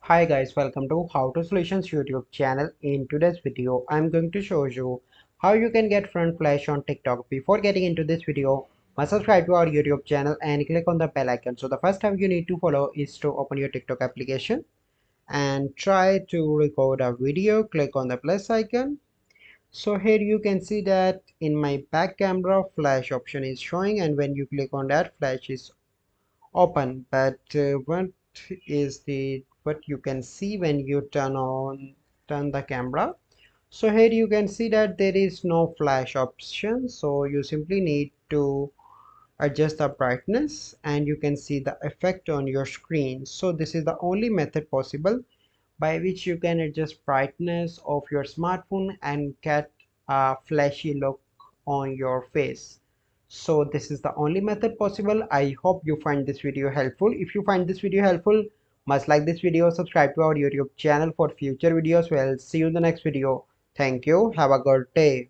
Hi guys, welcome to How to Solutions YouTube channel. In today's video, I'm going to show you how you can get front flash on TikTok. Before getting into this video, must subscribe to our YouTube channel and click on the bell icon. So the first step you need to follow is to open your TikTok application and try to record a video. Click on the plus icon. So here you can see that in my back camera flash option is showing, and when you click on that, flash is open. But what you can see when you turn the camera? So here you can see that there is no flash option, so you simply need to adjust the brightness and you can see the effect on your screen. So this is the only method possible by which you can adjust brightness of your smartphone and get a flashy look on your face. So this is the only method possible. I hope you find this video helpful. If you find this video helpful, must like this video, subscribe to our YouTube channel for future videos. Well, see you in the next video. Thank you. Have a good day.